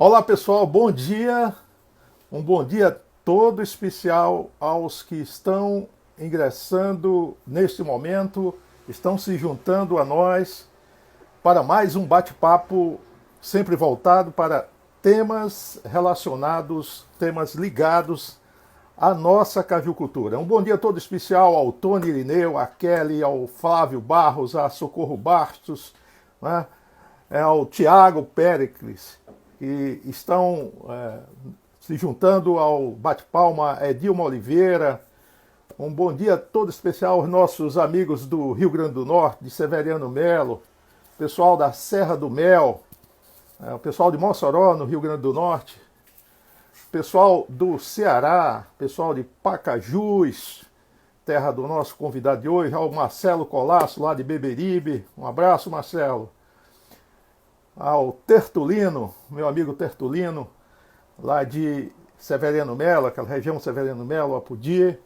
Olá pessoal, bom dia. Um bom dia todo especial aos que estão ingressando neste momento, estão se juntando a nós para mais um bate-papo sempre voltado para temas relacionados, temas ligados à nossa cajucultura. Um bom dia todo especial ao Tony Irineu, à Kelly, ao Flávio Barros, a Socorro Bastos, né? Ao Tiago Péricles, que estão se juntando ao bate-palma Edilma Oliveira. Um bom dia todo especial aos nossos amigos do Rio Grande do Norte, de Severiano Melo, pessoal da Serra do Mel, o pessoal de Mossoró, no Rio Grande do Norte, pessoal do Ceará, pessoal de Pacajus, terra do nosso convidado de hoje, ao Marcelo Colasso, lá de Beberibe. Um abraço, Marcelo. Ao Tertulino, meu amigo Tertulino, lá de Severiano Melo, aquela região Severiano Melo, Apodi,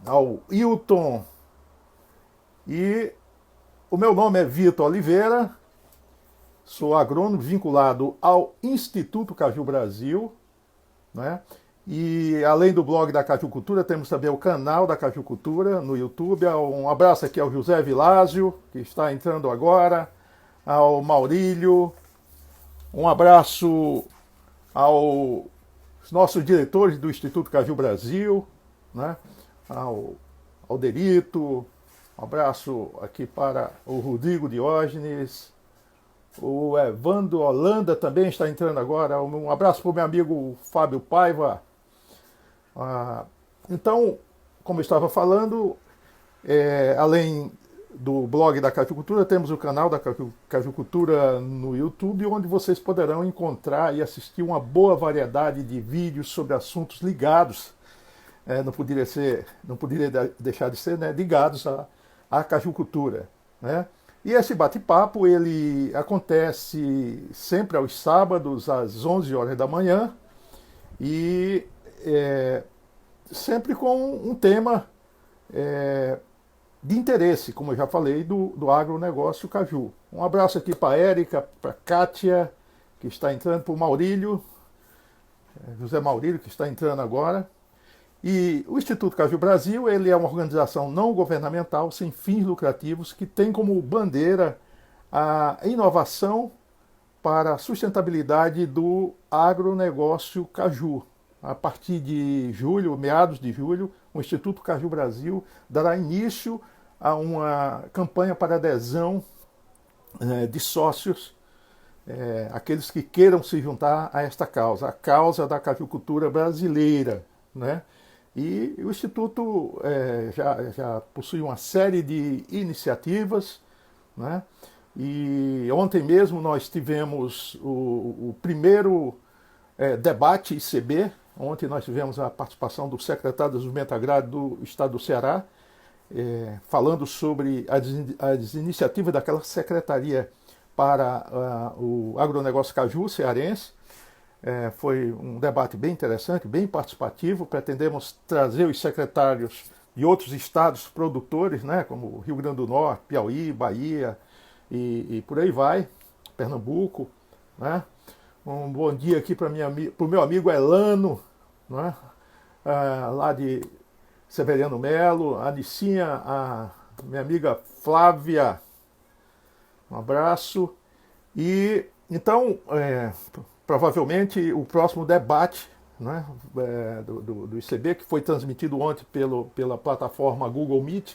ao Hilton. E o meu nome é Vitor Oliveira, sou agrônomo vinculado ao Instituto Caju Brasil, né? E além do blog da Cajucultura, temos também o canal da Cajucultura no YouTube. Um abraço aqui ao José Vilásio, que está entrando agora, ao Maurílio, um abraço aos nossos diretores do Instituto Caju Brasil, né? ao Derito, um abraço aqui para o Rodrigo Diógenes, o Evandro Holanda também está entrando agora, um abraço para o meu amigo Fábio Paiva. Então, como eu estava falando, além do blog da Cajucultura, temos o canal da Cajucultura no YouTube, onde vocês poderão encontrar e assistir uma boa variedade de vídeos sobre assuntos ligados, não poderia deixar de ser, né, ligados à cajucultura, né? E esse bate-papo ele acontece sempre aos sábados às 11 horas da manhã e sempre com um tema de interesse, como eu já falei, do agronegócio caju. Um abraço aqui para a Érica, para a Kátia, que está entrando, para o Maurílio, José Maurílio, que está entrando agora. E o Instituto Caju Brasil ele é uma organização não governamental, sem fins lucrativos, que tem como bandeira a inovação para a sustentabilidade do agronegócio caju. A partir de julho, meados de julho, o Instituto Caju Brasil dará início a uma campanha para adesão de sócios, aqueles que queiram se juntar a esta causa, a causa da cajucultura brasileira, né? E o Instituto já possui uma série de iniciativas, né? E ontem mesmo nós tivemos o primeiro debate ICB. Ontem nós tivemos a participação do secretário de Desenvolvimento Agrário do Estado do Ceará, falando sobre as iniciativas daquela secretaria para o agronegócio caju cearense. Foi um debate bem interessante, bem participativo. Pretendemos trazer os secretários de outros estados produtores, né, como Rio Grande do Norte, Piauí, Bahia e por aí vai, Pernambuco, né? Um bom dia aqui para o meu amigo Elano, né? Lá de Severiano Melo, a Nicinha, a minha amiga Flávia, um abraço. E então, provavelmente o próximo debate, né, do ICB, que foi transmitido ontem pela plataforma Google Meet,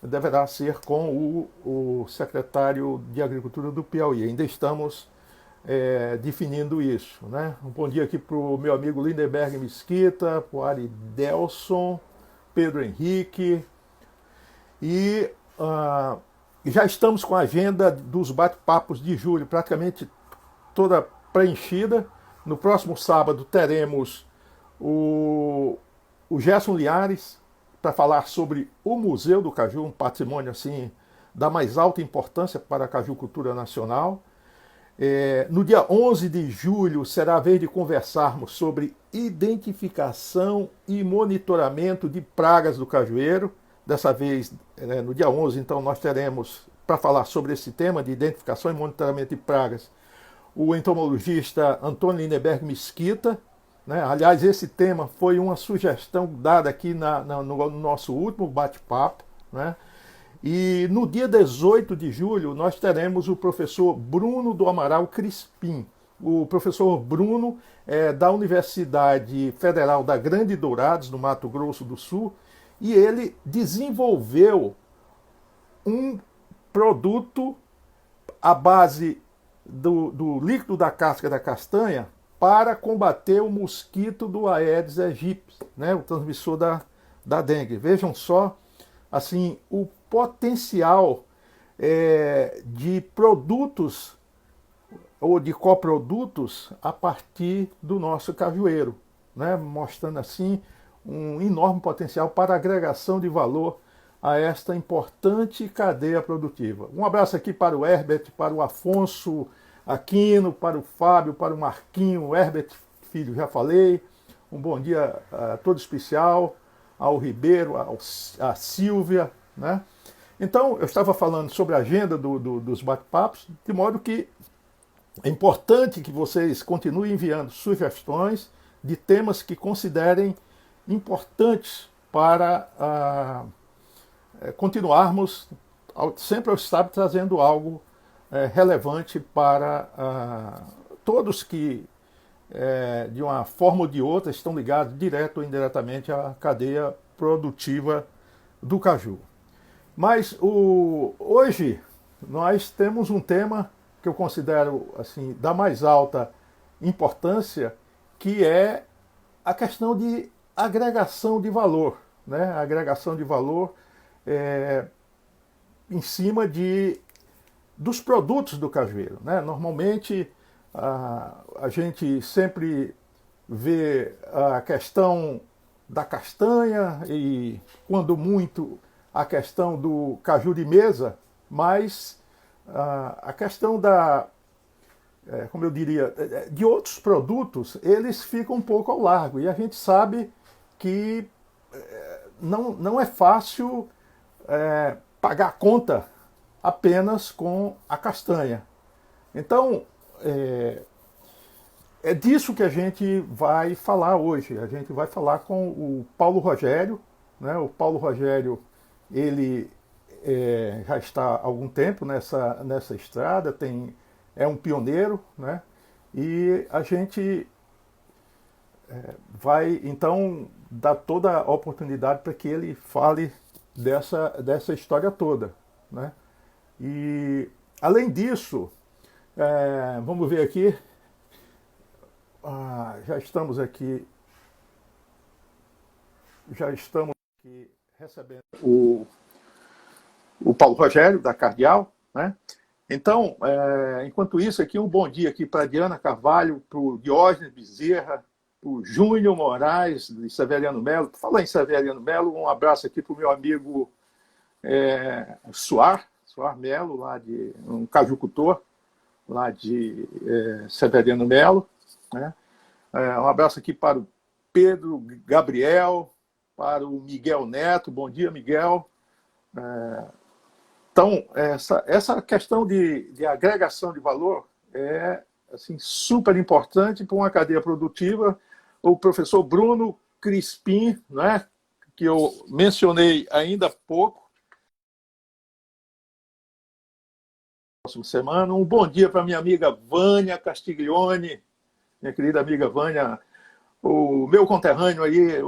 deverá ser com o secretário de Agricultura do Piauí. Ainda estamos definindo isso, né? Um bom dia aqui para o meu amigo Lindenberg Mesquita, para o Ari Delson, Pedro Henrique. E já estamos com a agenda dos bate-papos de julho praticamente toda preenchida. No próximo sábado teremos o Gerson Liares para falar sobre o Museu do Caju, um patrimônio assim da mais alta importância para a cajucultura nacional. No dia 11 de julho será a vez de conversarmos sobre identificação e monitoramento de pragas do cajueiro. Dessa vez, no dia 11, então, nós teremos, para falar sobre esse tema de identificação e monitoramento de pragas, o entomologista Antônio Lindenberg Mesquita, né? Aliás, esse tema foi uma sugestão dada aqui no nosso último bate-papo, né? E no dia 18 de julho nós teremos o professor Bruno do Amaral Crispim. O professor Bruno é da Universidade Federal da Grande Dourados, no Mato Grosso do Sul, e ele desenvolveu um produto à base do líquido da casca da castanha para combater o mosquito do Aedes aegypti, né, o transmissor da dengue. Vejam só assim o potencial de produtos ou de coprodutos a partir do nosso cajueiro, né, mostrando assim um enorme potencial para agregação de valor a esta importante cadeia produtiva. Um abraço aqui para o Herbert, para o Afonso Aquino, para o Fábio, para o Marquinho, o Herbert Filho, já falei. Um bom dia todo especial ao Ribeiro, à Silvia, né? Então, eu estava falando sobre a agenda dos bate-papos, de modo que é importante que vocês continuem enviando sugestões de temas que considerem importantes para continuarmos sempre ao estar trazendo algo relevante para todos que, de uma forma ou de outra, estão ligados direto ou indiretamente à cadeia produtiva do caju. Mas hoje nós temos um tema que eu considero assim da mais alta importância, que é a questão de agregação de valor, né? A agregação de valor em cima dos produtos do cajueiro, né? Normalmente a gente sempre vê a questão da castanha e, quando muito, a questão do caju de mesa, mas a questão como eu diria, de outros produtos, eles ficam um pouco ao largo. E a gente sabe que não é fácil pagar a conta apenas com a castanha. Então, é disso que a gente vai falar hoje. A gente vai falar com o Paulo Rogério, né? O Paulo Rogério, ele já está há algum tempo nessa estrada, é um pioneiro, né? E a gente vai, então, dar toda a oportunidade para que ele fale dessa história toda, né? E, além disso, vamos ver aqui, já estamos aqui recebendo o Paulo Rogério, da Cardial, né? Então, enquanto isso aqui, um bom dia aqui para a Diana Carvalho, para o Diógenes Bezerra, para o Júnior Moraes, de Severiano Melo. Por falar em Severiano Melo, um abraço aqui para o meu amigo Suar Melo, um cajucultor, lá de Severiano Melo, né? Um abraço aqui para o Pedro Gabriel, para o Miguel Neto. Bom dia, Miguel. Então, essa questão de agregação de valor é assim, super importante para uma cadeia produtiva. O professor Bruno Crispim, né, que eu mencionei ainda há pouco, próxima semana. Um bom dia para minha amiga Vânia Castiglione, minha querida amiga Vânia, o meu conterrâneo aí,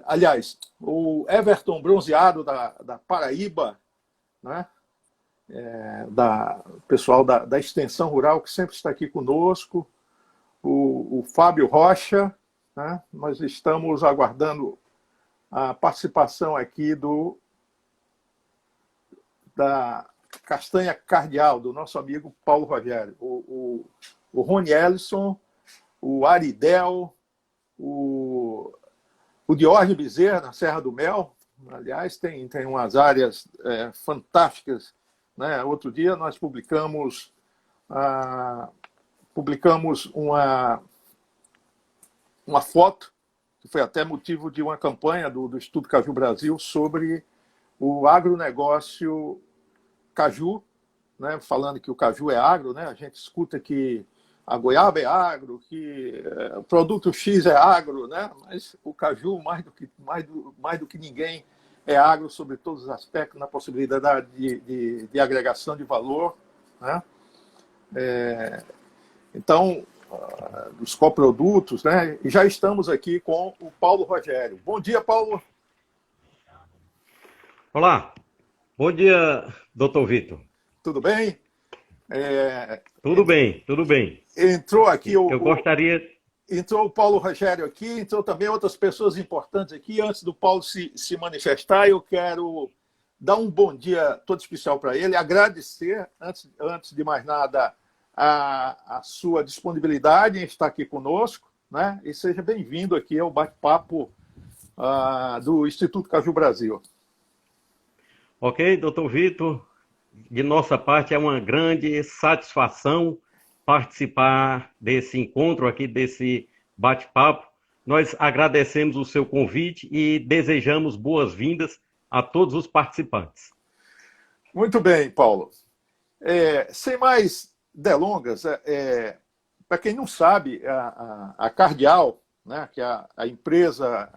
aliás, o Everton Bronzeado da Paraíba, né? Pessoal da Extensão Rural, que sempre está aqui conosco, o Fábio Rocha, né? Nós estamos aguardando a participação aqui da Castanha Cardial, do nosso amigo Paulo Rogério, o Rony Ellison, o Aridel, o Diógenes Bezerra, na Serra do Mel. Aliás, tem umas áreas fantásticas, né? Outro dia nós publicamos uma foto, que foi até motivo de uma campanha do Estudo Caju Brasil, sobre o agronegócio caju, né? Falando que o caju é agro, né? A gente escuta que a goiaba é agro, que o produto X é agro, né? Mas o caju, mais do que ninguém, é agro sobre todos os aspectos, na possibilidade de agregação de valor, né? Então, dos coprodutos, né? E já estamos aqui com o Paulo Rogério. Bom dia, Paulo. Olá, bom dia, doutor Vitor. Tudo bem? Tudo bem, tudo bem. Entrou aqui Eu gostaria. entrou o Paulo Rogério aqui, entrou também outras pessoas importantes aqui. Antes do Paulo se manifestar, eu quero dar um bom dia todo especial para ele, agradecer, antes de mais nada, a sua disponibilidade em estar aqui conosco, né? E seja bem-vindo aqui ao bate-papo do Instituto Caju Brasil. Ok, doutor Vitor, de nossa parte é uma grande satisfação participar desse encontro aqui, desse bate-papo. Nós agradecemos o seu convite e desejamos boas-vindas a todos os participantes. Muito bem, Paulo. Sem mais delongas, para quem não sabe, a Cardial, né, que é a empresa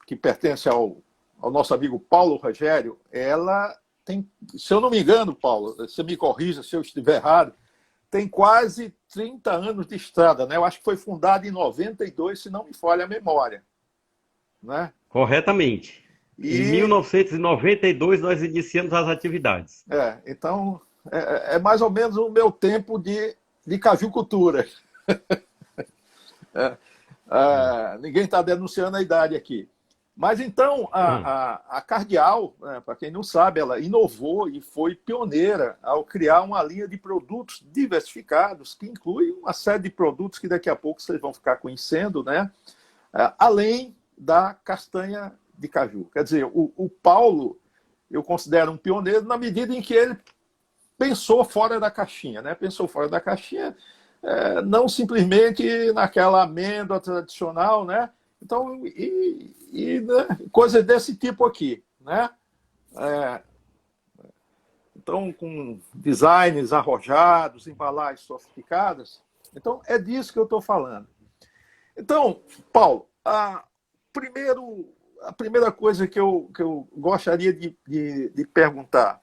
que pertence ao nosso amigo Paulo Rogério, ela tem, se eu não me engano, Paulo, você me corrija se eu estiver errado, tem quase 30 anos de estrada, né? Eu acho que foi fundada em 92, se não me falha a memória, né? Corretamente. Em 1992 nós iniciamos as atividades. Então, é mais ou menos o meu tempo de cajucultura. Ninguém está denunciando a idade aqui. Mas então, a Cardial, né, para quem não sabe, ela inovou e foi pioneira ao criar uma linha de produtos diversificados, que inclui uma série de produtos que daqui a pouco vocês vão ficar conhecendo, né? Além da castanha de caju. Quer dizer, o Paulo, eu considero um pioneiro na medida em que ele pensou fora da caixinha, né? Pensou fora da caixinha, não simplesmente naquela amêndoa tradicional, né? Então, né, coisas desse tipo aqui, né? Então, com designs arrojados, embalagens sofisticadas. Então, é disso que eu estou falando. Então, Paulo, a primeira coisa que eu gostaria de perguntar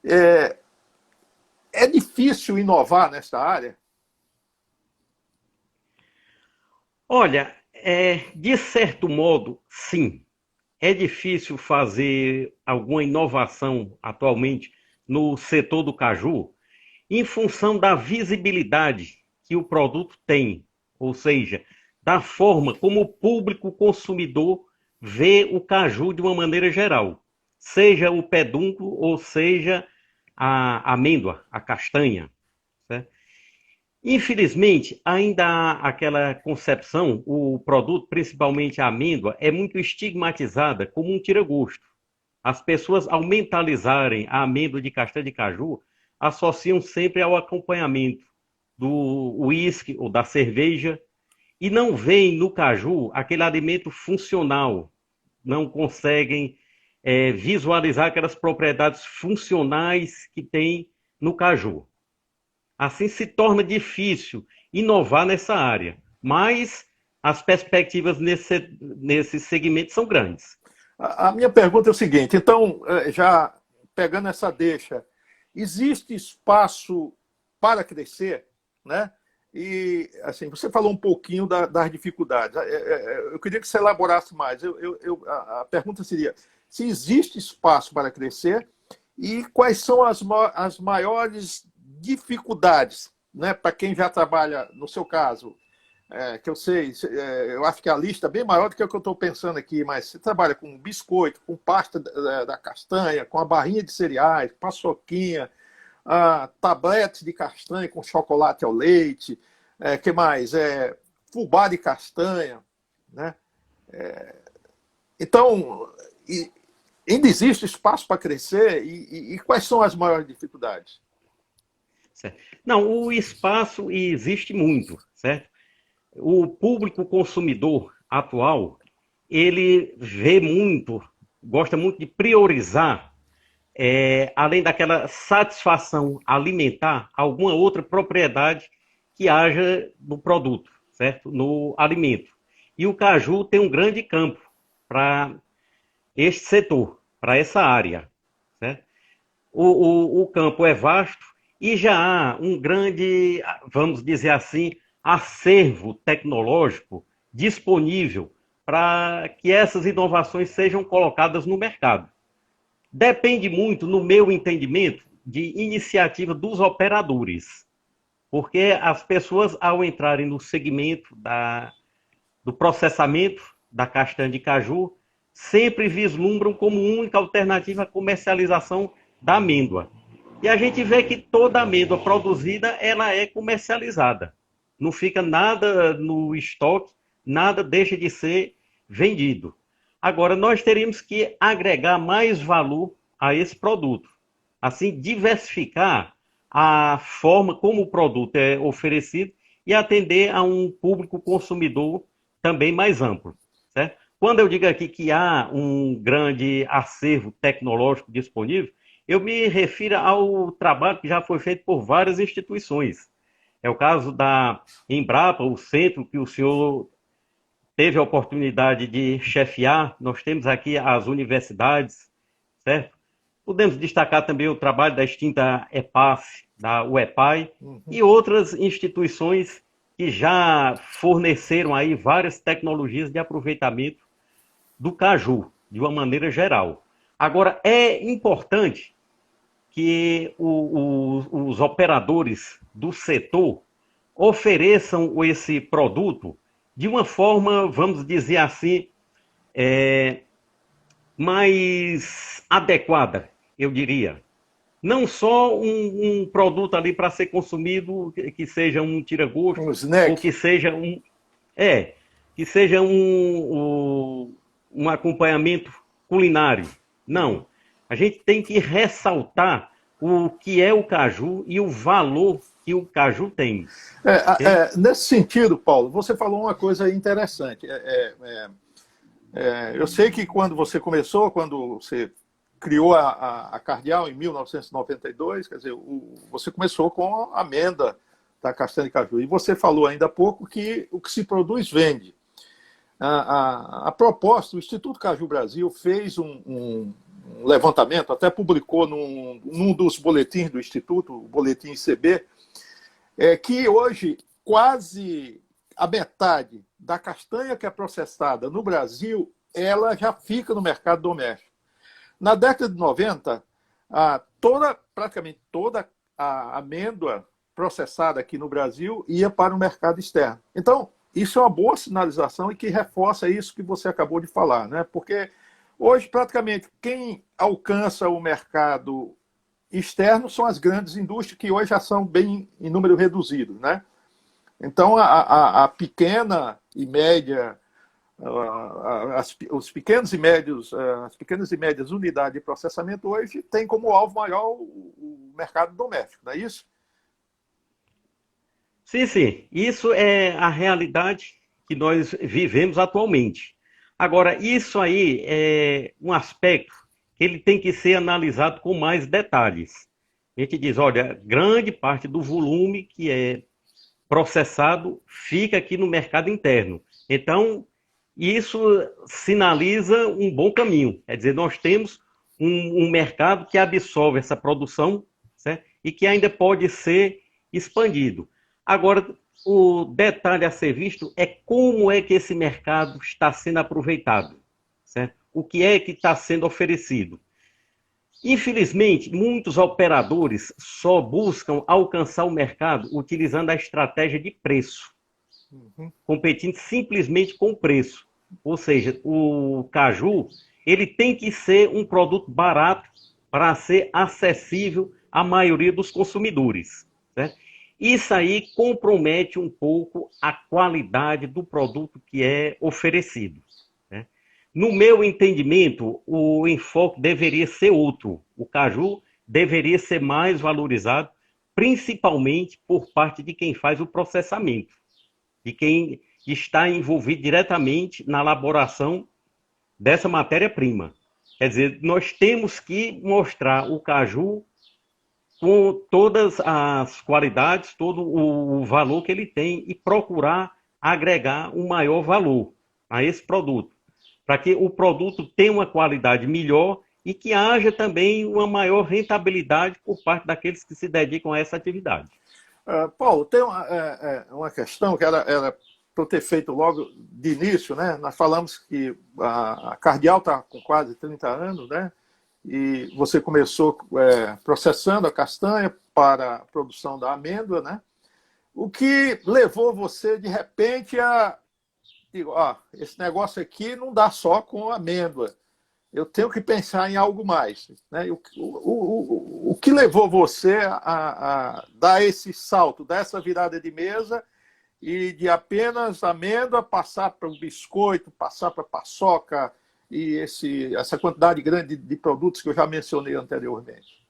é difícil inovar nessa área? Olha, de certo modo, sim. É difícil fazer alguma inovação atualmente no setor do caju em função da visibilidade que o produto tem, ou seja, da forma como o público consumidor vê o caju de uma maneira geral, seja o pedúnculo ou seja a amêndoa, a castanha, certo? Infelizmente, ainda há aquela concepção, o produto, principalmente a amêndoa, é muito estigmatizada como um tira-gosto. As pessoas, ao mentalizarem a amêndoa de castanha de caju, associam sempre ao acompanhamento do uísque ou da cerveja e não veem no caju aquele alimento funcional, não conseguem visualizar aquelas propriedades funcionais que tem no caju. Assim se torna difícil inovar nessa área, mas as perspectivas nesse segmento são grandes. A minha pergunta é o seguinte, então, já pegando essa deixa, existe espaço para crescer, né? E, assim, você falou um pouquinho das dificuldades. Eu queria que você elaborasse mais. A pergunta seria, se existe espaço para crescer e quais são as maiores dificuldades, né, para quem já trabalha, no seu caso, que eu sei, eu acho que a lista é bem maior do que o que eu estou pensando aqui, mas você trabalha com biscoito, com pasta da castanha, com a barrinha de cereais, paçoquinha, tabletes de castanha com chocolate ao leite, que mais? Fubá de castanha, né? Então, ainda existe espaço para crescer e quais são as maiores dificuldades? Certo. Não, o espaço existe muito, certo? O público consumidor atual, ele vê muito, gosta muito de priorizar além daquela satisfação alimentar, alguma outra propriedade que haja no produto, certo? No alimento. E o caju tem um grande campo para este setor, para essa área, certo? O campo é vasto e já há um grande, vamos dizer assim, acervo tecnológico disponível para que essas inovações sejam colocadas no mercado. Depende muito, no meu entendimento, de iniciativa dos operadores, porque as pessoas, ao entrarem no segmento do processamento da castanha de caju, sempre vislumbram como única alternativa a comercialização da amêndoa. E a gente vê que toda amêndoa produzida, ela é comercializada. Não fica nada no estoque, nada deixa de ser vendido. Agora, nós teríamos que agregar mais valor a esse produto. Assim, diversificar a forma como o produto é oferecido e atender a um público consumidor também mais amplo, certo? Quando eu digo aqui que há um grande acervo tecnológico disponível, eu me refiro ao trabalho que já foi feito por várias instituições. É o caso da Embrapa, o centro que o senhor teve a oportunidade de chefiar. Nós temos aqui as universidades, certo? Podemos destacar também o trabalho da extinta EPAF, da UEPAI, e outras instituições que já forneceram aí várias tecnologias de aproveitamento do caju, de uma maneira geral. Agora, é importante que os operadores do setor ofereçam esse produto de uma forma, vamos dizer assim, mais adequada, eu diria. Não só um produto ali para ser consumido que seja um tira-gosto, ou que seja um acompanhamento culinário. Não. A gente tem que ressaltar o que é o caju e o valor que o caju tem. Nesse sentido, Paulo, você falou uma coisa interessante. Eu sei que quando você começou, quando você criou a Cardial em 1992, quer dizer, você começou com a amêndoa da castanha de caju. E você falou ainda há pouco que o que se produz vende. A proposta, o Instituto Caju Brasil fez um levantamento, até publicou num dos boletins do Instituto, o boletim ICB, que hoje quase a metade da castanha que é processada no Brasil, ela já fica no mercado doméstico. Na década de 90, praticamente toda a amêndoa processada aqui no Brasil ia para o mercado externo. Então, isso é uma boa sinalização e que reforça isso que você acabou de falar, né? Porque hoje, praticamente, quem alcança o mercado externo são as grandes indústrias, que hoje já são bem em número reduzido, né? Então, a pequena e média, as pequenas e médias unidades de processamento hoje têm como alvo maior o mercado doméstico, não é isso? Sim, sim. Isso é a realidade que nós vivemos atualmente. Agora, isso aí é um aspecto que ele tem que ser analisado com mais detalhes. A gente diz, olha, grande parte do volume que é processado fica aqui no mercado interno. Então, isso sinaliza um bom caminho. Quer dizer, nós temos um mercado que absorve essa produção, certo? E que ainda pode ser expandido. Agora, o detalhe a ser visto é como é que esse mercado está sendo aproveitado, certo? O que é que está sendo oferecido. Infelizmente, muitos operadores só buscam alcançar o mercado utilizando a estratégia de preço, competindo simplesmente com o preço. Ou seja, o caju, ele tem que ser um produto barato para ser acessível à maioria dos consumidores, certo? Isso aí compromete um pouco a qualidade do produto que é oferecido. No meu entendimento, o enfoque deveria ser outro. O caju deveria ser mais valorizado, principalmente por parte de quem faz o processamento, de quem está envolvido diretamente na elaboração dessa matéria-prima. Quer dizer, nós temos que mostrar o caju com todas as qualidades, todo o valor que ele tem e procurar agregar um maior valor a esse produto, para que o produto tenha uma qualidade melhor e que haja também uma maior rentabilidade por parte daqueles que se dedicam a essa atividade. Paulo, tem uma questão que era para eu ter feito logo de início, né? Nós falamos que a Cardial está com quase 30 anos, né? E você começou processando a castanha para a produção da amêndoa, né? O que levou você, de repente, digo, esse negócio aqui não dá só com amêndoa, eu tenho que pensar em algo mais, né? O que levou você a dar esse salto, dar essa virada de mesa e de apenas amêndoa passar para o biscoito, passar para a paçoca e essa quantidade grande de produtos que eu já mencionei anteriormente?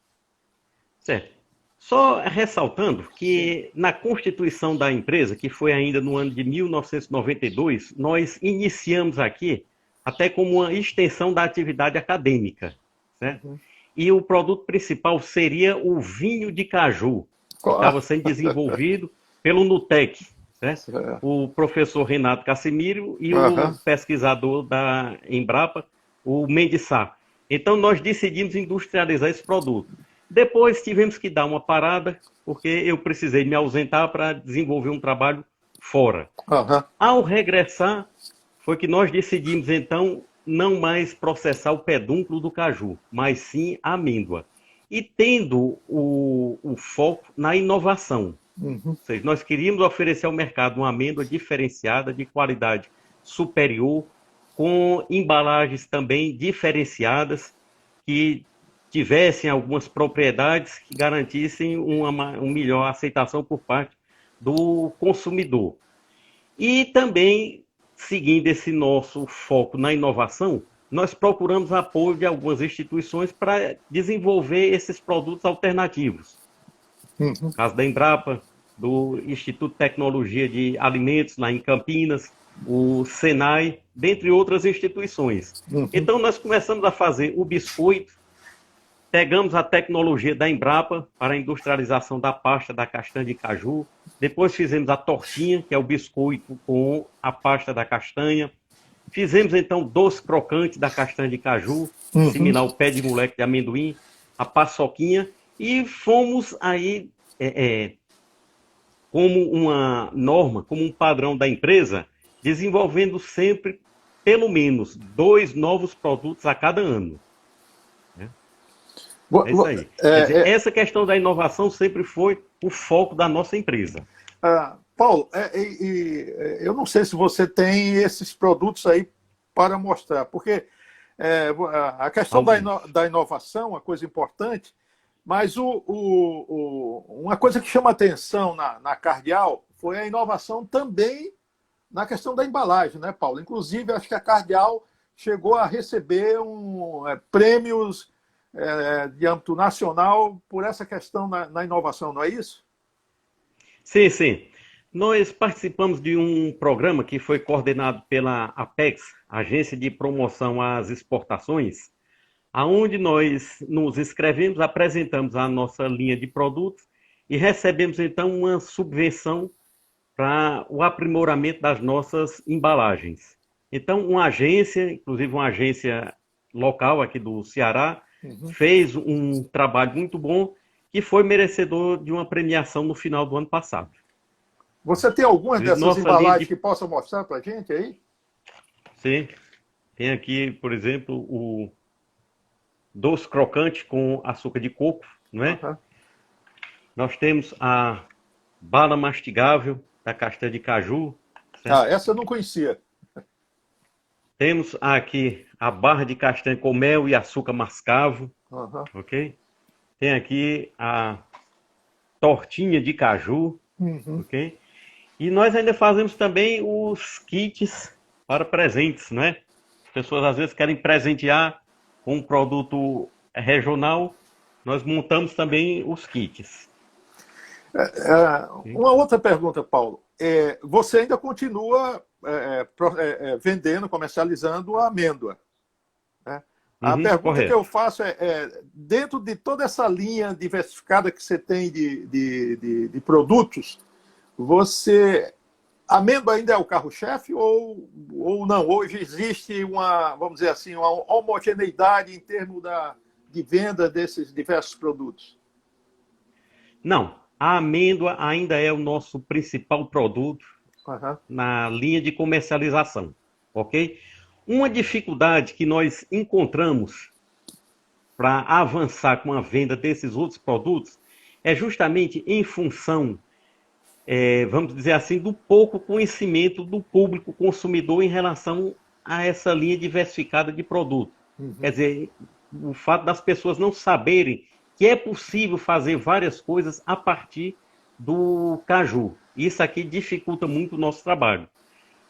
Certo. Só ressaltando que na constituição da empresa, que foi ainda no ano de 1992, nós iniciamos aqui até como uma extensão da atividade acadêmica, certo? Uhum. E o produto principal seria o vinho de caju, que estava sendo desenvolvido pelo Nutec, certo? O professor Renato Cassimiro e o pesquisador da Embrapa, o Mendes Sá. Então, nós decidimos industrializar esse produto. Depois tivemos que dar uma parada, porque eu precisei me ausentar para desenvolver um trabalho fora. Ao regressar, foi que nós decidimos, então, não mais processar o pedúnculo do caju, mas sim a amêndoa. E tendo o foco na inovação. Ou seja, nós queríamos oferecer ao mercado uma amêndoa diferenciada, de qualidade superior, com embalagens também diferenciadas, que tivessem algumas propriedades que garantissem uma melhor aceitação por parte do consumidor. E também, seguindo esse nosso foco na inovação, nós procuramos apoio de algumas instituições para desenvolver esses produtos alternativos. No caso da Embrapa, do Instituto de Tecnologia de Alimentos, lá em Campinas, o Senai, dentre outras instituições. Então, nós começamos a fazer o biscoito, pegamos a tecnologia da Embrapa para a industrialização da pasta da castanha de caju. Depois fizemos a tortinha, que é o biscoito com a pasta da castanha. Fizemos, então, doce crocante da castanha de caju, similar ao pé de moleque de amendoim, a paçoquinha. E fomos aí, como uma norma, como um padrão da empresa, desenvolvendo sempre, pelo menos, 2 novos produtos a cada ano. É isso aí. Quer dizer, essa questão da inovação sempre foi o foco da nossa empresa. Paulo, eu não sei se você tem esses produtos aí para mostrar, porque a questão da inovação é uma coisa importante, mas uma coisa que chama atenção na Cardial foi a inovação também na questão da embalagem, né, Paulo? Inclusive, acho que a Cardial chegou a receber prêmios de âmbito nacional por essa questão na inovação, não é isso? Sim, sim. Nós participamos de um programa que foi coordenado pela Apex, Agência de Promoção às Exportações, aonde nós nos inscrevemos, apresentamos a nossa linha de produtos e recebemos, então, uma subvenção para o aprimoramento das nossas embalagens. Então, uma agência, inclusive uma agência local aqui do Ceará, fez um trabalho muito bom que foi merecedor de uma premiação no final do ano passado. Você tem algumas dessas embalagens que possa mostrar para a gente aí? Sim. Tem aqui, por exemplo, o doce crocante com açúcar de coco, não é? Nós temos a bala mastigável da castanha de caju. Certo? Essa eu não conhecia. Temos aqui a barra de castanha com mel e açúcar mascavo, ok? Tem aqui a tortinha de caju, ok? E nós ainda fazemos também os kits para presentes, né? As pessoas às vezes querem presentear com um produto regional, nós montamos também os kits. Uma outra pergunta, Paulo. Você ainda continua vendendo, comercializando a amêndoa, né? A pergunta que correto. eu faço dentro de toda essa linha diversificada que você tem de produtos, você amêndoa ainda é o carro-chefe ou não? Hoje existe uma, vamos dizer assim, uma homogeneidade em termos de venda desses diversos produtos? Não, a amêndoa ainda é o nosso principal produto Uhum. na linha de comercialização, ok? Uma dificuldade que nós encontramos para avançar com a venda desses outros produtos é justamente em função, vamos dizer assim, do pouco conhecimento do público consumidor em relação a essa linha diversificada de produtos. Quer Uhum. dizer, o fato das pessoas não saberem que é possível fazer várias coisas a partir do caju. Isso aqui dificulta muito o nosso trabalho.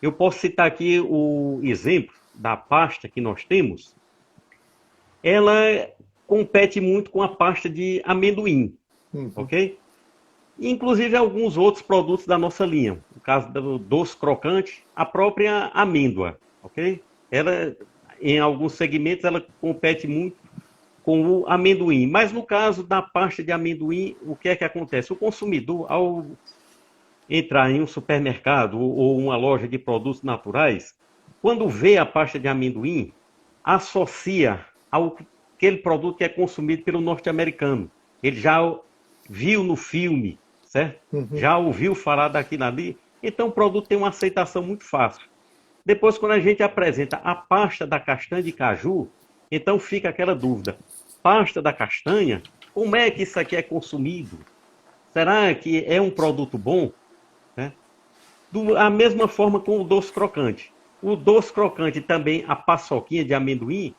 Eu posso citar aqui o exemplo da pasta que nós temos. Ela compete muito com a pasta de amendoim, Uhum. ok? Inclusive alguns outros produtos da nossa linha. No caso do doce crocante, a própria amêndoa, ok? Ela, em alguns segmentos, ela compete muito com o amendoim. Mas no caso da pasta de amendoim, o que é que acontece? O consumidor, ao entrar em um supermercado ou uma loja de produtos naturais, quando vê a pasta de amendoim, associa ao aquele produto que é consumido pelo norte-americano. Ele já viu no filme, certo? Uhum. Já ouviu falar daquilo ali, então o produto tem uma aceitação muito fácil. Depois, quando a gente apresenta a pasta da castanha de caju, então fica aquela dúvida: pasta da castanha? Como é que isso aqui é consumido? Será que é um produto bom? Né? A mesma forma com o doce crocante. O doce crocante também, a paçoquinha de amendoim,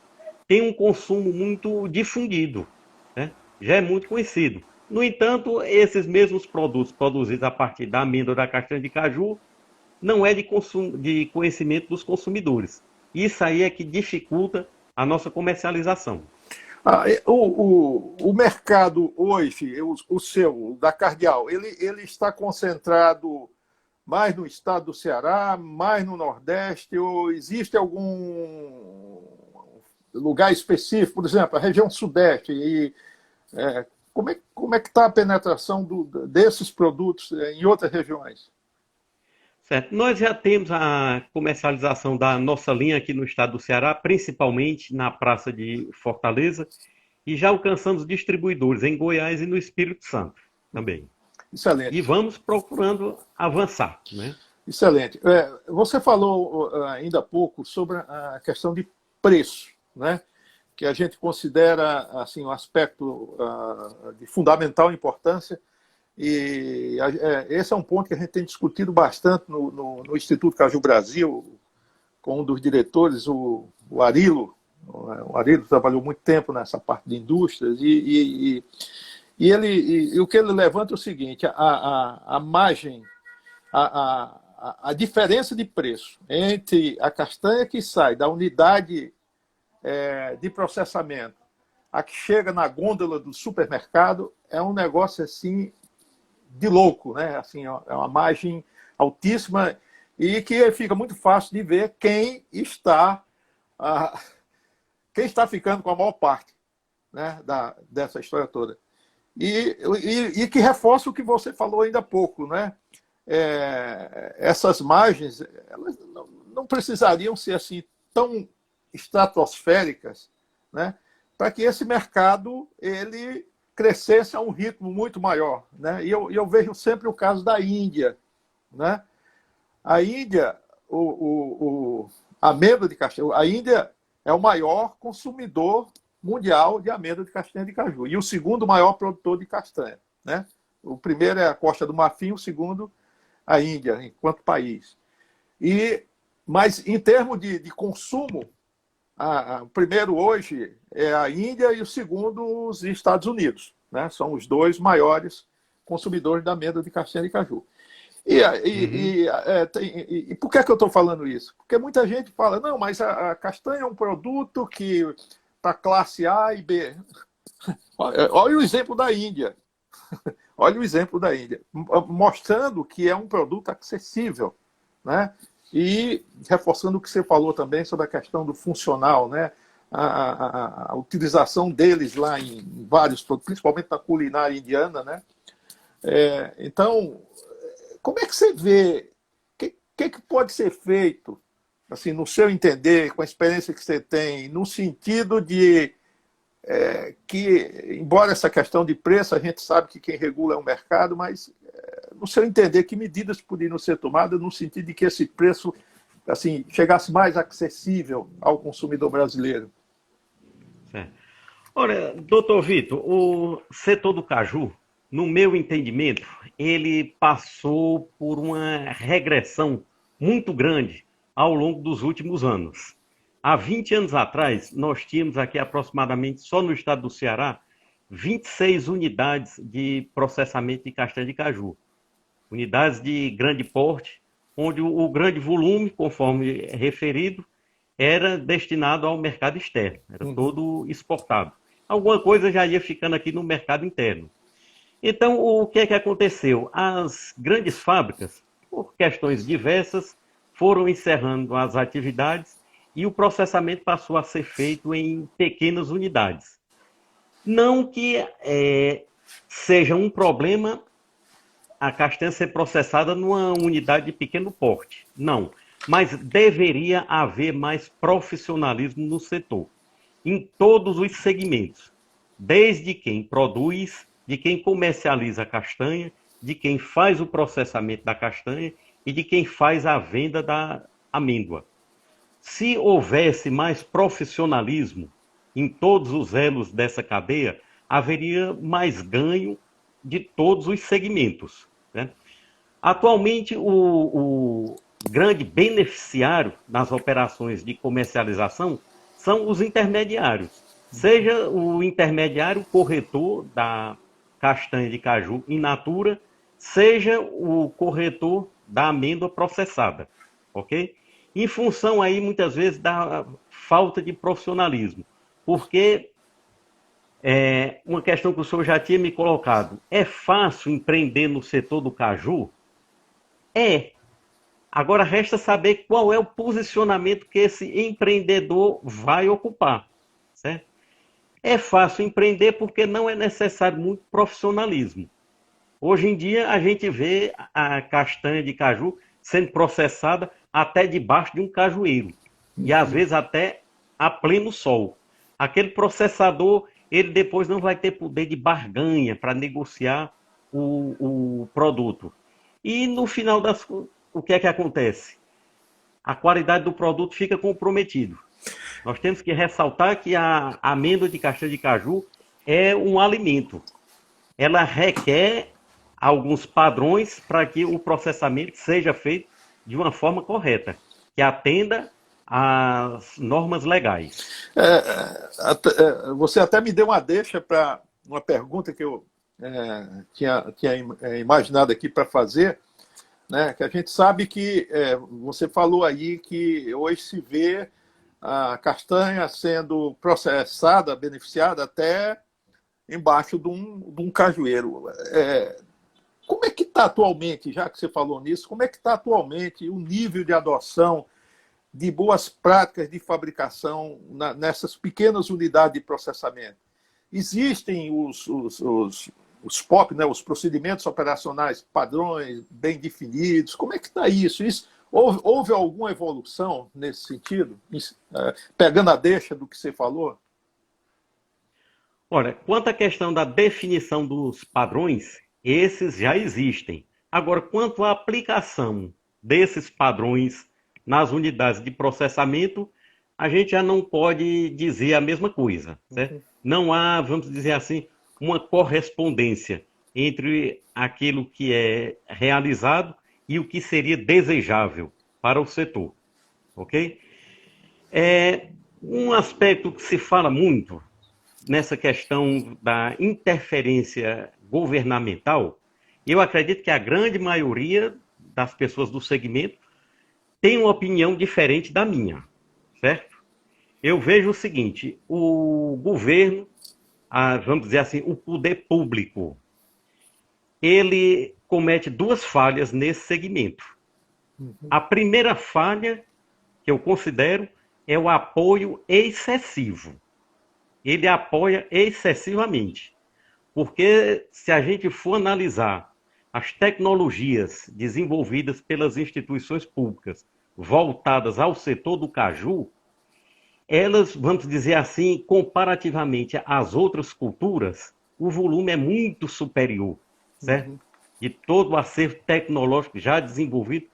tem um consumo muito difundido, né? Já é muito conhecido. No entanto, esses mesmos produtos produzidos a partir da amêndoa da castanha de caju não é de conhecimento dos consumidores. Isso aí é que dificulta a nossa comercialização. O mercado hoje, o seu, o da Cardial, ele está concentrado mais no estado do Ceará, mais no Nordeste, ou existe algum lugar específico, por exemplo, a região Sudeste, como é que está a penetração desses produtos em outras regiões? Certo. Nós já temos a comercialização da nossa linha aqui no estado do Ceará, principalmente na Praça de Fortaleza, e já alcançamos distribuidores em Goiás e no Espírito Santo também. E Excelente. vamos procurando avançar, né? Excelente. Você falou ainda há pouco sobre a questão de preço, né? Que a gente considera assim, um aspecto de fundamental importância. E esse é um ponto que a gente tem discutido bastante no Instituto Caju Brasil, com um dos diretores, o Arilo. O Arilo trabalhou muito tempo nessa parte de indústrias e o que ele levanta é o seguinte: a margem, a diferença de preço entre a castanha que sai da unidade de processamento a que chega na gôndola do supermercado é um negócio assim de louco, né? Assim, é uma margem altíssima e que fica muito fácil de ver quem está ficando com a maior parte, né, dessa história toda. E que reforça o que você falou ainda há pouco, né? Essas margens elas não precisariam ser assim tão estratosféricas, né, para que esse mercado ele crescesse a um ritmo muito maior, né? E eu vejo sempre o caso da Índia, né? A Índia, a amêndoa de castanha, a Índia é o maior consumidor mundial de amêndoa de castanha de caju e o segundo maior produtor de castanha, né? O primeiro é a Costa do Marfim, o segundo a Índia, enquanto país. Mas em termos de consumo, o primeiro hoje é a Índia e o segundo os Estados Unidos, né? São os dois maiores consumidores da amêndoa de castanha de caju. Uhum. E por que é que eu estou falando isso? Porque muita gente fala, não, mas a castanha é um produto que está classe A e B. Olha o exemplo da Índia. Olha o exemplo da Índia, mostrando que é um produto acessível, né? E reforçando o que você falou também sobre a questão do funcional, né? a utilização deles lá em vários produtos, principalmente na culinária indiana, né? Então, como é que você vê, que pode ser feito, assim, no seu entender, com a experiência que você tem, no sentido de que, embora essa questão de preço, a gente sabe que quem regula é o mercado, mas, no seu entender, que medidas poderiam ser tomadas no sentido de que esse preço, assim, chegasse mais acessível ao consumidor brasileiro? Certo. Ora, doutor Vitor, o setor do caju, no meu entendimento, ele passou por uma regressão muito grande ao longo dos últimos anos. Há 20 anos atrás, nós tínhamos aqui aproximadamente, só no estado do Ceará, 26 unidades de processamento de castanha de caju. Unidades de grande porte, onde o grande volume, conforme referido, era destinado ao mercado externo, era todo exportado. Alguma coisa já ia ficando aqui no mercado interno. Então, o que é que aconteceu? As grandes fábricas, por questões diversas, foram encerrando as atividades e o processamento passou a ser feito em pequenas unidades. Não que seja um problema a castanha ser processada numa unidade de pequeno porte, não. Mas deveria haver mais profissionalismo no setor, em todos os segmentos, desde quem produz, de quem comercializa a castanha, de quem faz o processamento da castanha e de quem faz a venda da amêndoa. Se houvesse mais profissionalismo em todos os elos dessa cadeia, haveria mais ganho de todos os segmentos, né? Atualmente, o grande beneficiário nas operações de comercialização são os intermediários. Seja o intermediário corretor da castanha de caju in natura, seja o corretor da amêndoa processada, ok? Em função aí, muitas vezes, da falta de profissionalismo. Porque uma questão que o senhor já tinha me colocado, é fácil empreender no setor do caju? Agora resta saber qual é o posicionamento que esse empreendedor vai ocupar, certo? É fácil empreender porque não é necessário muito profissionalismo. Hoje em dia a gente vê a castanha de caju sendo processada até debaixo de um cajueiro. E às vezes até a pleno sol. Aquele processador, ele depois não vai ter poder de barganha para negociar o produto. E no final das contas, o que é que acontece? A qualidade do produto fica comprometida. Nós temos que ressaltar que a amêndoa de castanha de caju é um alimento. Ela requer alguns padrões para que o processamento seja feito de uma forma correta, que atenda às normas legais. Você até me deu uma deixa para uma pergunta que eu tinha imaginado aqui para fazer, né? Que a gente sabe que você falou aí que hoje se vê a castanha sendo processada, beneficiada até embaixo de um cajueiro. Como é que está atualmente, já que você falou nisso, como é que está atualmente o nível de adoção de boas práticas de fabricação nessas pequenas unidades de processamento? Existem os POP, né, os procedimentos operacionais padrões bem definidos? Como é que está isso? Houve alguma evolução nesse sentido? Pegando a deixa do que você falou? Olha, quanto à questão da definição dos padrões, esses já existem. Agora, quanto à aplicação desses padrões nas unidades de processamento, a gente já não pode dizer a mesma coisa, certo? Não há, vamos dizer assim, uma correspondência entre aquilo que é realizado e o que seria desejável para o setor, ok? Um aspecto que se fala muito nessa questão da interferência governamental, eu acredito que a grande maioria das pessoas do segmento tem uma opinião diferente da minha, certo? Eu vejo o seguinte, o governo, vamos dizer assim, o poder público, ele comete duas falhas nesse segmento. A primeira falha, que eu considero, é o apoio excessivo. Ele apoia excessivamente. Porque se a gente for analisar as tecnologias desenvolvidas pelas instituições públicas voltadas ao setor do caju, elas, vamos dizer assim, comparativamente às outras culturas, o volume é muito superior, certo? De todo o acervo tecnológico já desenvolvido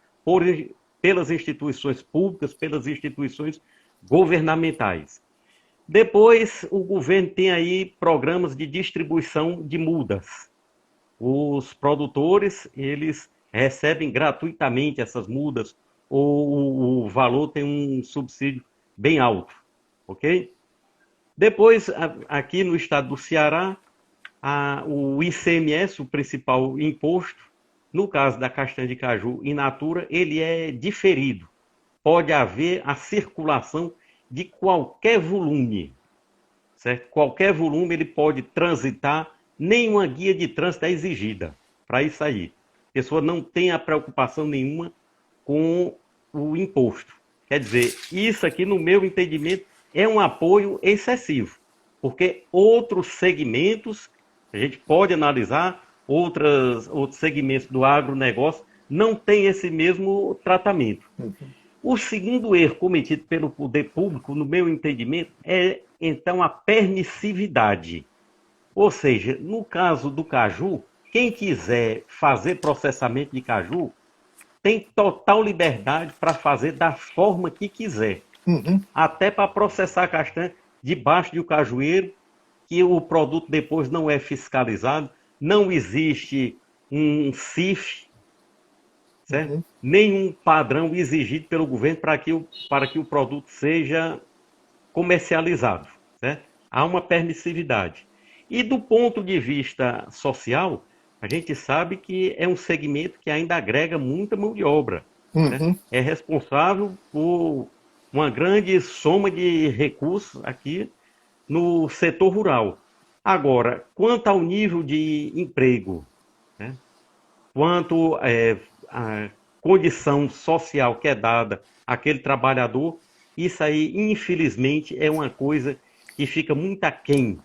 pelas instituições públicas, pelas instituições governamentais. Depois, o governo tem aí programas de distribuição de mudas. Os produtores, eles recebem gratuitamente essas mudas, ou o valor tem um subsídio bem alto, ok? Depois, aqui no estado do Ceará, o ICMS, o principal imposto, no caso da castanha de caju in natura, ele é diferido. Pode haver a circulação de qualquer volume, certo? Qualquer volume ele pode transitar, nenhuma guia de trânsito é exigida para isso aí. A pessoa não tem a preocupação nenhuma com o imposto. Quer dizer, isso aqui, no meu entendimento, é um apoio excessivo, porque outros segmentos, a gente pode analisar, outros segmentos do agronegócio não têm esse mesmo tratamento. O segundo erro cometido pelo poder público, no meu entendimento, é, então, a permissividade. Ou seja, no caso do caju, quem quiser fazer processamento de caju tem total liberdade para fazer da forma que quiser. Até para processar a castanha debaixo de um cajueiro, que o produto depois não é fiscalizado, não existe um CIF, certo? Nenhum padrão exigido pelo governo para que o produto seja comercializado, certo? Há uma permissividade. E do ponto de vista social, a gente sabe que é um segmento que ainda agrega muita mão de obra. Né? É responsável por uma grande soma de recursos aqui no setor rural. Agora, quanto ao nível de emprego, né? Quanto a condição social que é dada àquele trabalhador, isso aí, infelizmente, é uma coisa que fica muito aquém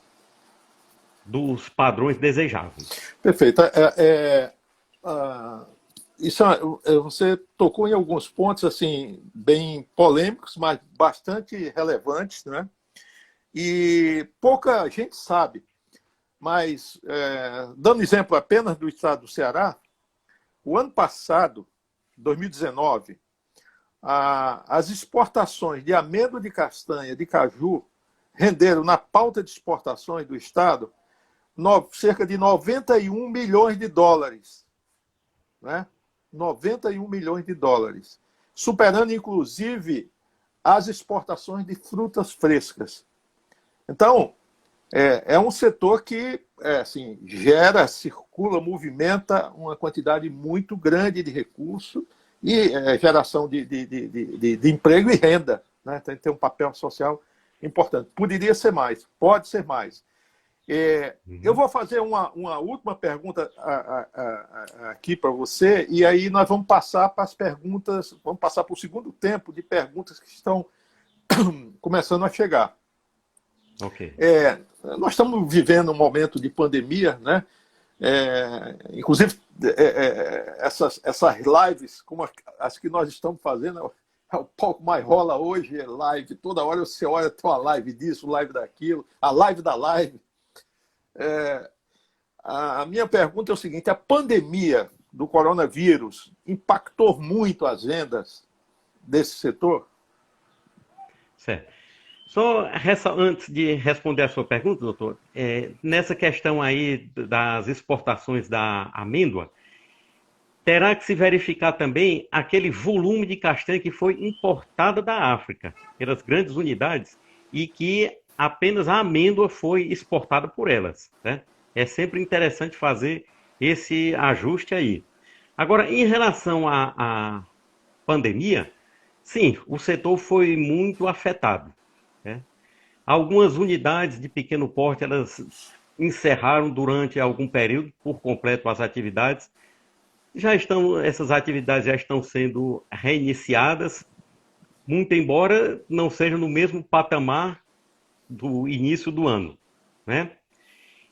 dos padrões desejáveis. Perfeito. Você tocou em alguns pontos assim bem polêmicos, mas bastante relevantes, né? E pouca gente sabe. Mas, dando exemplo apenas do estado do Ceará, o ano passado, 2019, as exportações de amêndoa de castanha, de caju, renderam na pauta de exportações do estado cerca de 91 milhões de dólares. Né? 91 milhões de dólares. Superando, inclusive, as exportações de frutas frescas. Então, é um setor que assim, gera, circula, movimenta uma quantidade muito grande de recursos e geração de emprego e renda. Né? Tem um papel social importante. Poderia ser mais, pode ser mais. Eu vou fazer uma última pergunta aqui para você, e aí nós vamos passar para as perguntas, vamos passar para o segundo tempo de perguntas que estão começando a chegar. Ok. Nós estamos vivendo um momento de pandemia, né? Inclusive, essas lives, como as que nós estamos fazendo, o pouco mais rola hoje, é live, toda hora você olha, tem uma live disso, live daquilo, a live da live. A minha pergunta é o seguinte: a pandemia do coronavírus impactou muito as vendas desse setor? Certo. Só antes de responder a sua pergunta, doutor, nessa questão aí das exportações da amêndoa, terá que se verificar também aquele volume de castanha que foi importada da África, pelas grandes unidades, e que apenas a amêndoa foi exportada por elas. Né? É sempre interessante fazer esse ajuste aí. Agora, em relação à pandemia, sim, o setor foi muito afetado. Né? Algumas unidades de pequeno porte, elas encerraram durante algum período por completo as atividades. Essas atividades já estão sendo reiniciadas, muito embora não seja no mesmo patamar do início do ano, né?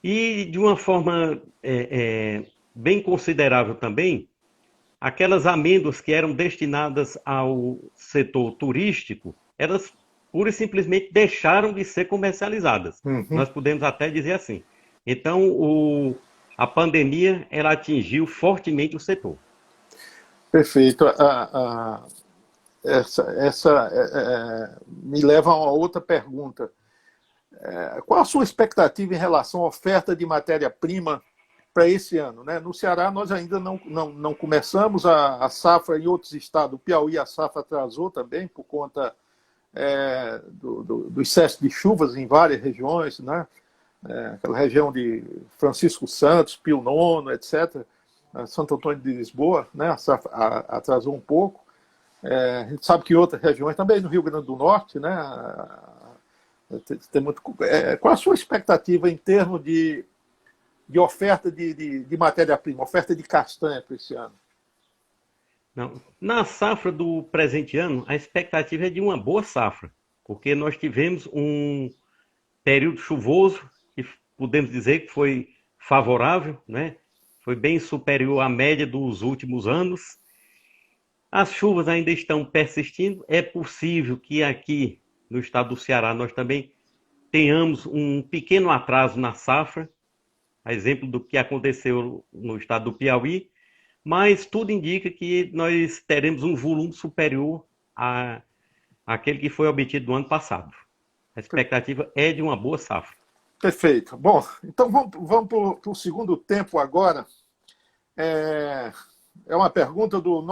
E de uma forma bem considerável também, aquelas amêndoas que eram destinadas ao setor turístico, elas pura e simplesmente deixaram de ser comercializadas. Uhum. Nós podemos até dizer assim. Então, a pandemia ela atingiu fortemente o setor. Perfeito. Me leva a uma outra pergunta. Qual a sua expectativa em relação à oferta de matéria-prima para esse ano? Né? No Ceará, nós ainda não começamos a safra em outros estados. O Piauí, a safra atrasou também por conta do excesso de chuvas em várias regiões, né? Aquela região de Francisco Santos, Pio Nono, etc. Santo Antônio de Lisboa, né? A safra atrasou um pouco. A gente sabe que outras regiões, também no Rio Grande do Norte, né? Tem muito, qual a sua expectativa em termos de oferta de matéria-prima, oferta de castanha para esse ano? Não. Na safra do presente ano, a expectativa é de uma boa safra, porque nós tivemos um período chuvoso, que podemos dizer que foi favorável, né? Foi bem superior à média dos últimos anos. As chuvas ainda estão persistindo. É possível que aqui no estado do Ceará nós também tenhamos um pequeno atraso na safra, a exemplo do que aconteceu no estado do Piauí, mas tudo indica que nós teremos um volume superior àquele que foi obtido no ano passado. A expectativa é de uma boa safra. Perfeito. Bom, então vamos para o segundo tempo agora. É uma pergunta do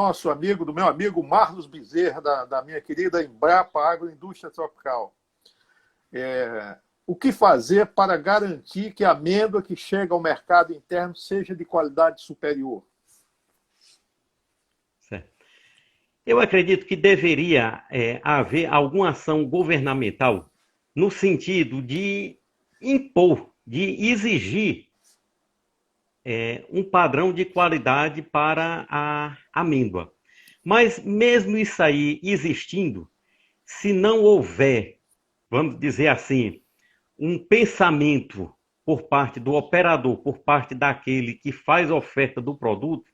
meu amigo Marlos Bezerra, da minha querida Embrapa Agroindústria Tropical. O que fazer para garantir que a amêndoa que chega ao mercado interno seja de qualidade superior? Certo. Eu acredito que deveria haver alguma ação governamental no sentido de impor, de exigir um padrão de qualidade para a amêndoa. Mas mesmo isso aí existindo, se não houver, vamos dizer assim, um pensamento por parte do operador, por parte daquele que faz a oferta do produto,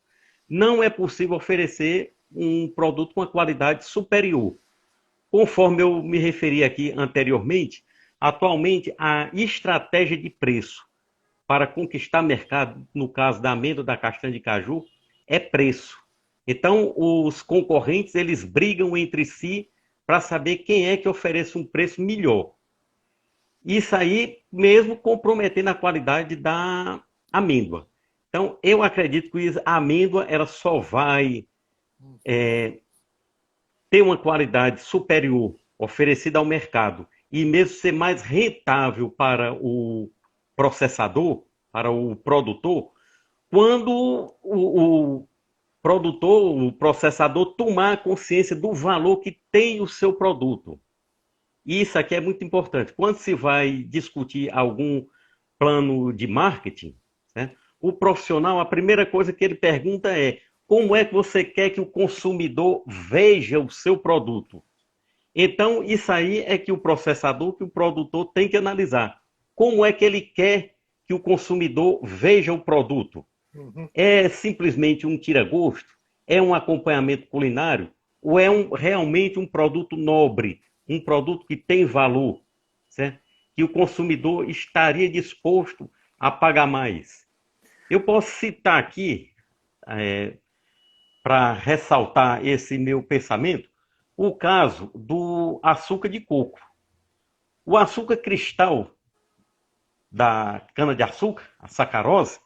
não é possível oferecer um produto com uma qualidade superior. Conforme eu me referi aqui anteriormente, atualmente a estratégia de preço para conquistar mercado, no caso da amêndoa, da castanha de caju, é preço. Então, os concorrentes, eles brigam entre si para saber quem é que oferece um preço melhor. Isso aí mesmo comprometendo a qualidade da amêndoa. Então, eu acredito que a amêndoa ela só vai ter uma qualidade superior oferecida ao mercado e mesmo ser mais rentável para o processador, para o produtor, quando o produtor, o processador tomar consciência do valor que tem o seu produto. E isso aqui é muito importante. Quando se vai discutir algum plano de marketing, né, o profissional, a primeira coisa que ele pergunta é: como é que você quer que o consumidor veja o seu produto? Então, isso aí é que o processador, que o produtor tem que analisar. Como é que ele quer que o consumidor veja o produto? Uhum. É simplesmente um tira-gosto? É um acompanhamento culinário? Ou é realmente um produto nobre? Um produto que tem valor? Certo? Que o consumidor estaria disposto a pagar mais? Eu posso citar aqui, para ressaltar esse meu pensamento, o caso do açúcar de coco. O açúcar cristal da cana-de-açúcar, a sacarose,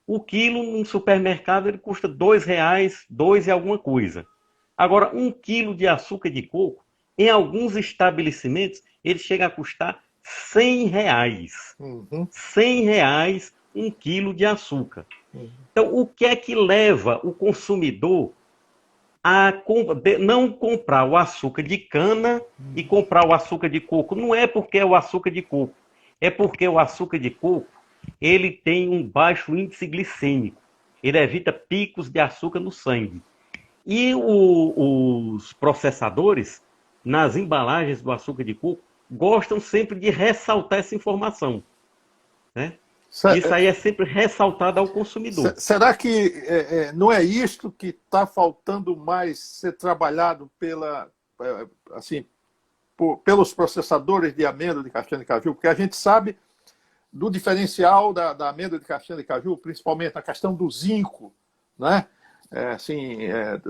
o quilo no supermercado ele custa R$2, 2 e alguma coisa. Agora, 1 quilo de açúcar de coco, em alguns estabelecimentos, ele chega a custar R$100. Uhum. R$100 1 quilo de açúcar. Então, o que é que leva o consumidor a não comprar o açúcar de cana e comprar o açúcar de coco? Não é porque é o açúcar de coco, é porque o açúcar de coco ele tem um baixo índice glicêmico, ele evita picos de açúcar no sangue. E os processadores, nas embalagens do açúcar de coco, gostam sempre de ressaltar essa informação, né? Isso aí é sempre ressaltado ao consumidor. Será que não é isto que está faltando mais ser trabalhado assim, pelos processadores de amêndoa de castanha de caju? Porque a gente sabe do diferencial da amêndoa de castanha de caju, principalmente na questão do zinco, né?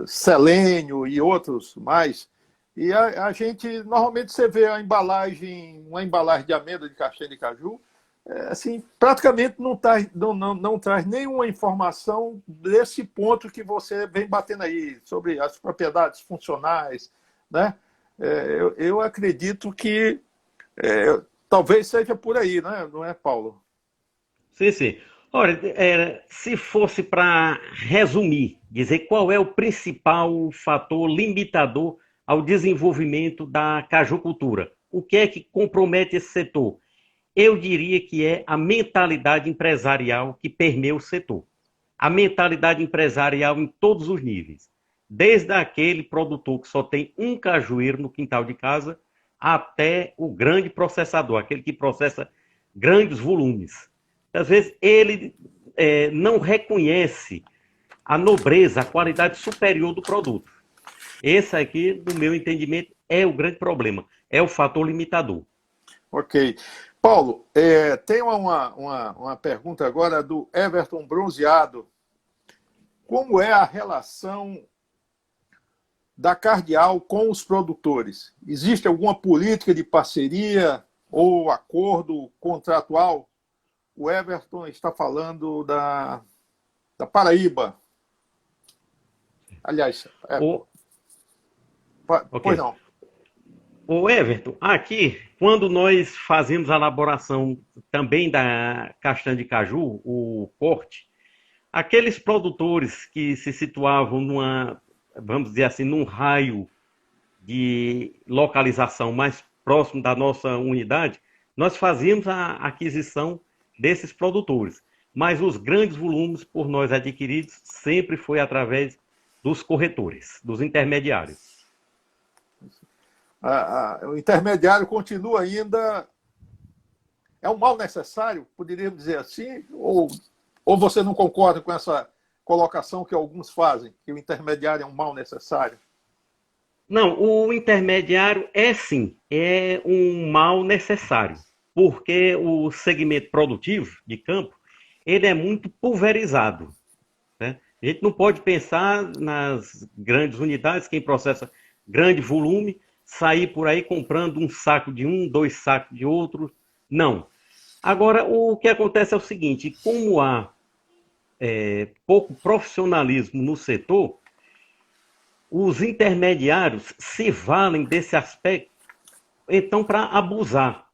Selênio e outros mais. E a gente, normalmente, você vê uma embalagem de amêndoa de castanha de caju, assim, praticamente não traz nenhuma informação desse ponto que você vem batendo aí, sobre as propriedades funcionais, né? Eu acredito que talvez seja por aí, né? Não é, Paulo? Sim, sim. Olha, se fosse para resumir, dizer qual é o principal fator limitador ao desenvolvimento da cajucultura, o que é que compromete esse setor? Eu diria que é a mentalidade empresarial que permeia o setor. A mentalidade empresarial em todos os níveis. Desde aquele produtor que só tem um cajueiro no quintal de casa, até o grande processador, aquele que processa grandes volumes. Às vezes ele não reconhece a nobreza, a qualidade superior do produto. Esse aqui, no meu entendimento, é o grande problema, é o fator limitador. Ok. Paulo, tem uma pergunta agora do Everton Bronzeado. Como é a relação da Cardial com os produtores? Existe alguma política de parceria ou acordo contratual? O Everton está falando da Paraíba. Aliás, pois não. Ô Everton, aqui, quando nós fazemos a elaboração também da castanha de caju, o corte, aqueles produtores que se situavam vamos dizer assim, num raio de localização mais próximo da nossa unidade, nós fazíamos a aquisição desses produtores. Mas os grandes volumes por nós adquiridos sempre foi através dos corretores, dos intermediários. O intermediário continua ainda... É um mal necessário, poderíamos dizer assim? Ou você não concorda com essa colocação que alguns fazem, que o intermediário é um mal necessário? Não, o intermediário sim, é um mal necessário, porque o segmento produtivo de campo, ele é muito pulverizado, né? A gente não pode pensar nas grandes unidades, quem processa grande volume, sair por aí comprando um saco de um, 2 sacos de outro. Não. Agora, o que acontece é o seguinte, como há pouco profissionalismo no setor, os intermediários se valem desse aspecto, então, para abusar,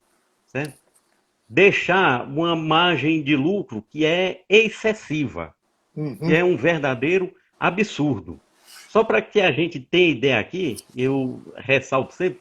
certo? Deixar uma margem de lucro que é excessiva, que é um verdadeiro absurdo. Só para que a gente tenha ideia aqui, eu ressalto sempre,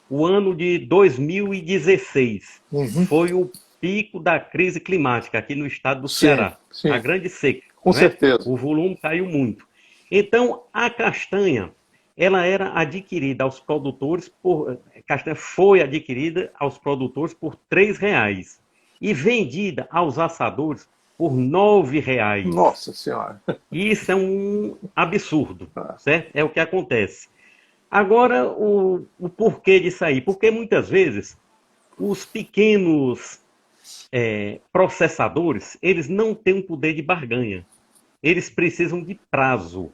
o ano de 2016 foi o pico da crise climática aqui no estado do Ceará. Sim. A grande seca. Com certeza. O volume caiu muito. Então, a castanha, ela era adquirida aos produtores, a castanha foi adquirida aos produtores por R$3 e vendida aos assadores por R$9. Nossa Senhora! Isso é um absurdo, certo? É o que acontece. Agora, o porquê disso aí? Porque muitas vezes os pequenos processadores, eles não têm um poder de barganha. Eles precisam de prazo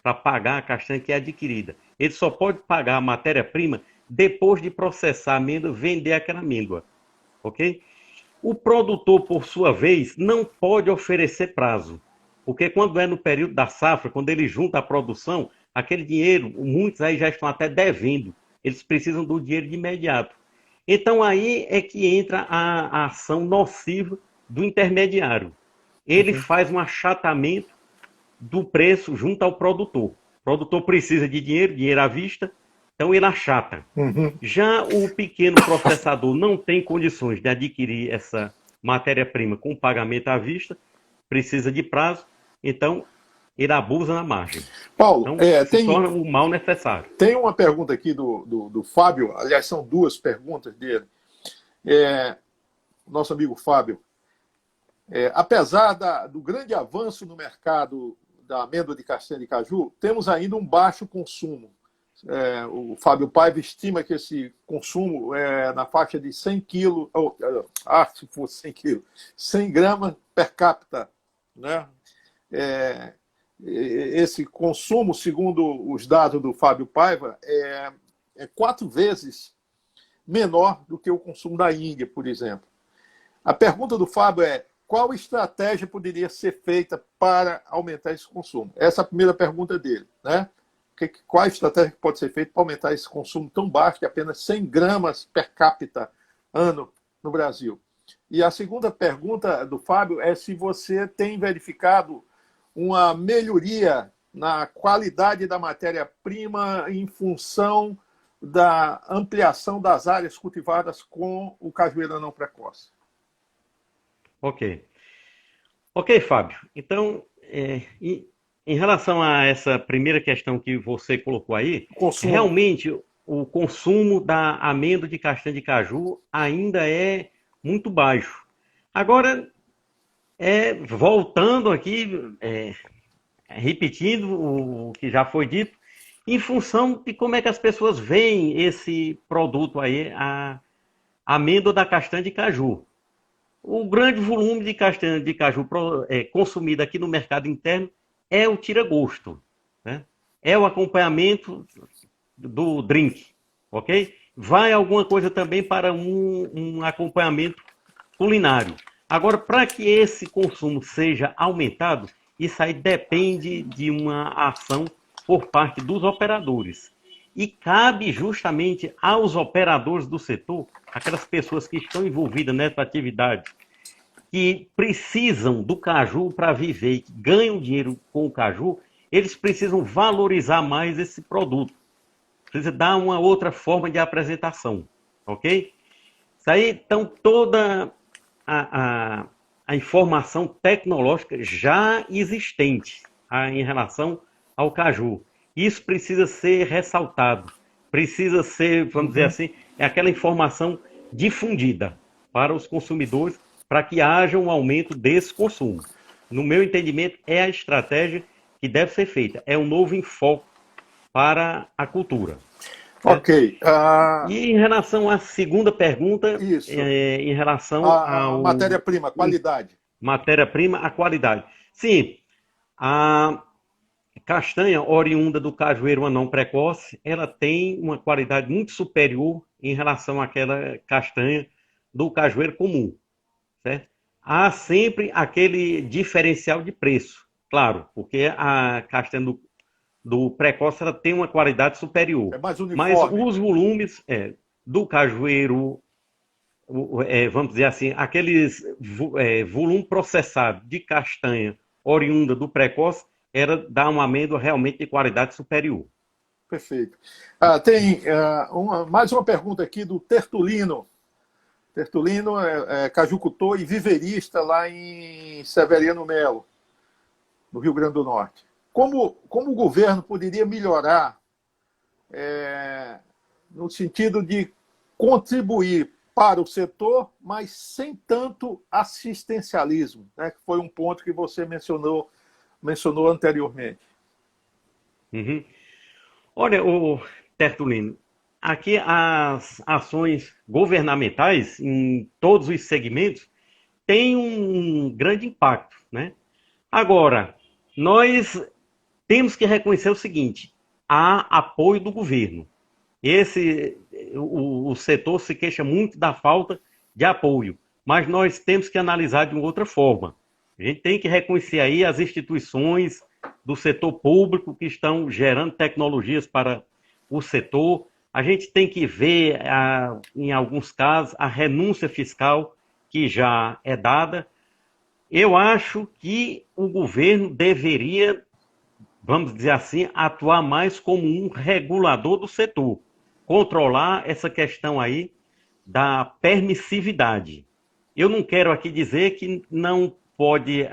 para pagar a castanha que é adquirida. Ele só pode pagar a matéria-prima depois de processar a amêndoa, vender aquela amêndoa. Ok? O produtor, por sua vez, não pode oferecer prazo. Porque quando é no período da safra, quando ele junta a produção, aquele dinheiro, muitos aí já estão até devendo. Eles precisam do dinheiro de imediato. Então aí é que entra a ação nociva do intermediário. Ele faz um achatamento do preço junto ao produtor. O produtor precisa de dinheiro à vista, então ele achata. Já o pequeno processador não tem condições de adquirir essa matéria-prima com pagamento à vista, precisa de prazo, então ele abusa na margem. Paulo, Então, se torna um mal necessário. Tem uma pergunta aqui do Fábio, aliás, são duas perguntas dele. Nosso amigo Fábio, apesar do grande avanço no mercado da amêndoa de castanha de caju, temos ainda um baixo consumo. O Fábio Paiva estima que esse consumo é na faixa de 100 quilos, se fosse 100 quilos, 100 gramas per capita, né? Esse consumo, segundo os dados do Fábio Paiva, é 4 vezes menor do que o consumo da Índia, por exemplo. A pergunta do Fábio é: qual estratégia poderia ser feita para aumentar esse consumo? Essa é a primeira pergunta dele, né? Qual a estratégia que pode ser feita para aumentar esse consumo tão baixo, de apenas 100 gramas per capita ano no Brasil? E a segunda pergunta do Fábio é se você tem verificado uma melhoria na qualidade da matéria-prima em função da ampliação das áreas cultivadas com o cajueiro anão precoce. Ok, Fábio. Então, em relação a essa primeira questão que você colocou aí, realmente o consumo da amêndoa de castanha de caju ainda é muito baixo. Agora, voltando aqui, repetindo o que já foi dito, em função de como é que as pessoas veem esse produto aí, a amêndoa da castanha de caju. O grande volume de castanha de caju consumido aqui no mercado interno é o tira-gosto, né? É o acompanhamento do drink, ok? Vai alguma coisa também para um acompanhamento culinário. Agora, para que esse consumo seja aumentado, isso aí depende de uma ação por parte dos operadores. E cabe justamente aos operadores do setor, aquelas pessoas que estão envolvidas nessa atividade, que precisam do caju para viver e que ganham dinheiro com o caju, eles precisam valorizar mais esse produto. Precisa dar uma outra forma de apresentação, ok? Isso aí, então, toda a informação tecnológica já existente em relação ao caju. Isso precisa ser ressaltado, precisa ser, vamos dizer assim, aquela informação difundida para os consumidores, para que haja um aumento desse consumo. No meu entendimento, é a estratégia que deve ser feita. É um novo enfoque para a cultura. Ok. E em relação à segunda pergunta, em relação à matéria-prima, qualidade. Matéria-prima, a qualidade. Sim, a castanha oriunda do cajueiro anão precoce, ela tem uma qualidade muito superior em relação àquela castanha do cajueiro comum, certo? Há sempre aquele diferencial de preço, claro, porque a castanha do precoce ela tem uma qualidade superior. É mais uniforme. Mas os volumes do cajueiro, vamos dizer assim, aqueles volume processado de castanha oriunda do precoce, dá uma amêndoa realmente de qualidade superior. Perfeito. Tem mais uma pergunta aqui do Tertulino. Tertulino é cajucultor e viverista lá em Severiano Melo, no Rio Grande do Norte. Como o governo poderia melhorar no sentido de contribuir para o setor, mas sem tanto assistencialismo, né, que foi um ponto que você mencionou anteriormente? Uhum. Olha, Tertulino, aqui as ações governamentais em todos os segmentos têm um grande impacto, né? Agora, nós temos que reconhecer o seguinte: há apoio do governo. O setor se queixa muito da falta de apoio, mas nós temos que analisar de uma outra forma. A gente tem que reconhecer aí as instituições do setor público que estão gerando tecnologias para o setor. A gente tem que ver, em alguns casos, a renúncia fiscal que já é dada. Eu acho que o governo deveria, vamos dizer assim, atuar mais como um regulador do setor, controlar essa questão aí da permissividade. Eu não quero aqui dizer que não pode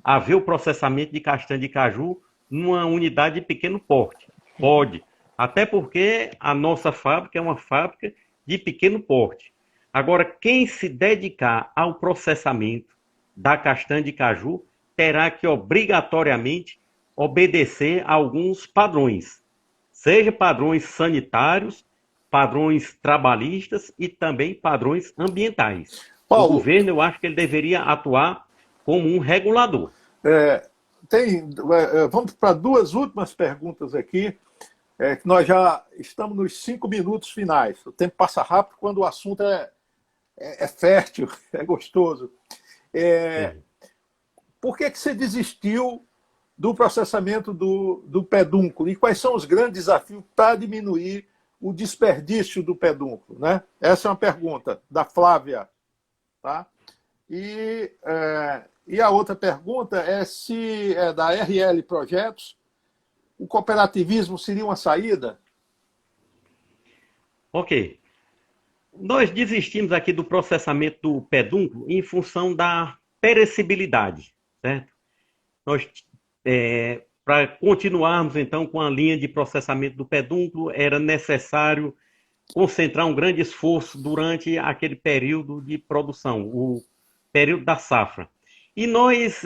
haver o processamento de castanha de caju numa unidade de pequeno porte? Pode. Até porque a nossa fábrica é uma fábrica de pequeno porte. Agora, quem se dedicar ao processamento da castanha de caju terá que obrigatoriamente obedecer a alguns padrões, seja padrões sanitários, padrões trabalhistas e também padrões ambientais. O Paulo, governo, eu acho que ele deveria atuar como um regulador. é, vamos para duas últimas perguntas aqui, que nós já estamos nos 5 minutos finais. O tempo passa rápido quando o assunto é fértil, é gostoso. Por que você desistiu do processamento do pedúnculo? E quais são os grandes desafios para diminuir o desperdício do pedúnculo? Né? Essa é uma pergunta da Flávia. Tá? E a outra pergunta é se da RL Projetos o cooperativismo seria uma saída? Ok. Nós desistimos aqui do processamento do pedúnculo em função da perecibilidade, certo? Nós, para continuarmos, então, com a linha de processamento do pedúnculo, era necessário concentrar um grande esforço durante aquele período de produção, o período da safra. E nós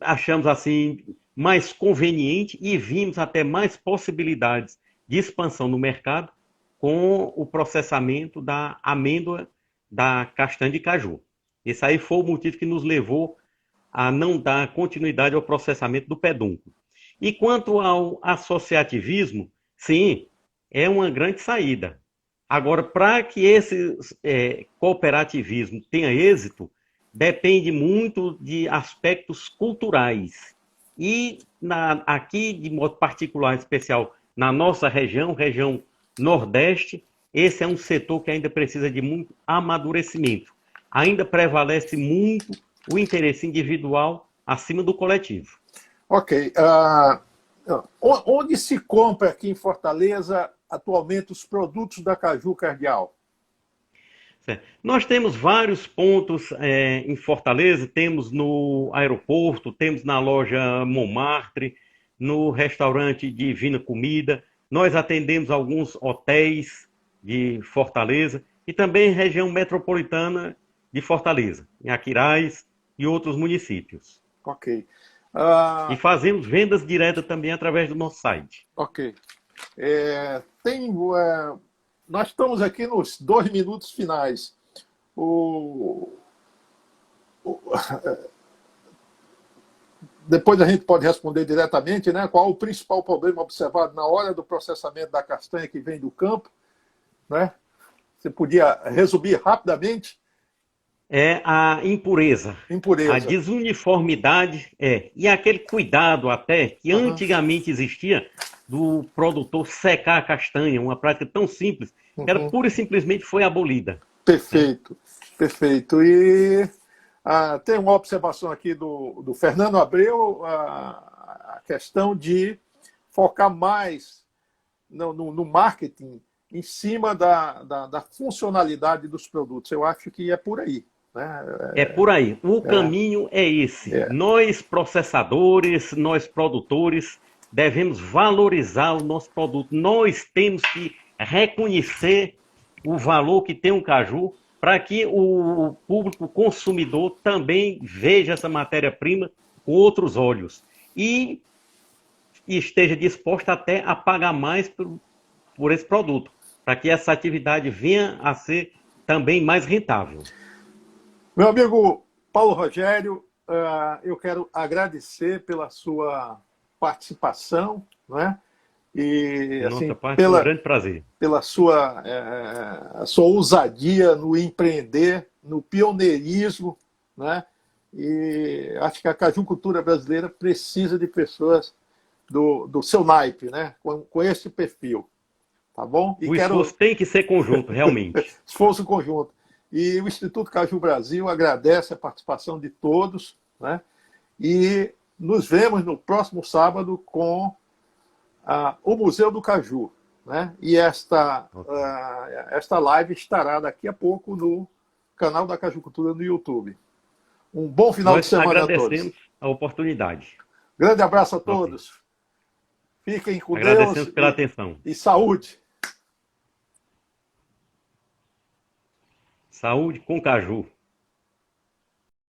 achamos assim mais conveniente e vimos até mais possibilidades de expansão no mercado com o processamento da amêndoa da castanha de caju. Esse aí foi o motivo que nos levou a não dar continuidade ao processamento do pedúnculo. E quanto ao associativismo, sim, é uma grande saída. Agora, para que esse cooperativismo tenha êxito, depende muito de aspectos culturais. E aqui, de modo particular, especial, na nossa região Nordeste, esse é um setor que ainda precisa de muito amadurecimento. Ainda prevalece muito o interesse individual acima do coletivo. Ok. Onde se compra aqui em Fortaleza atualmente os produtos da Caju Cardial? Certo. Nós temos vários pontos em Fortaleza, temos no aeroporto, temos na loja Montmartre, no restaurante Divina Comida, nós atendemos alguns hotéis de Fortaleza e também região metropolitana de Fortaleza, em Aquiraz e outros municípios. Ok. E fazemos vendas diretas também através do nosso site. Ok. Nós estamos aqui nos 2 minutos finais. Depois a gente pode responder diretamente, né? Qual o principal problema observado na hora do processamento da castanha que vem do campo? Né? Você podia resumir rapidamente? É a impureza, a Impureza. desuniformidade, e aquele cuidado até que antigamente existia do produtor secar a castanha, uma prática tão simples, que era pura e simplesmente foi abolida. Perfeito, perfeito. E tem uma observação aqui do Fernando Abreu, a questão de focar mais no marketing em cima da funcionalidade dos produtos. Eu acho que é por aí. Né? É por aí. O caminho é esse. Nós, processadores, nós, produtores, devemos valorizar o nosso produto. Nós temos que reconhecer o valor que tem o caju para que o público consumidor também veja essa matéria-prima com outros olhos e esteja disposto até a pagar mais por esse produto, para que essa atividade venha a ser também mais rentável. Meu amigo Paulo Rogério, eu quero agradecer pela sua participação, né? E assim, um grande prazer. Pela sua ousadia no empreender, no pioneirismo, né? E acho que a cajucultura brasileira precisa de pessoas do seu naipe, né? Com esse perfil, tá bom? O esforço tem que ser conjunto, realmente. Esforço conjunto. E o Instituto Caju Brasil agradece a participação de todos, né? E nos vemos no próximo sábado com o Museu do Caju, né? E esta live estará daqui a pouco no canal da Cajucultura no YouTube. Um bom final de Nós semana a todos. agradecemos a oportunidade. Grande abraço a todos. Fiquem com Agradecemos Deus pela atenção. e saúde. Saúde com caju.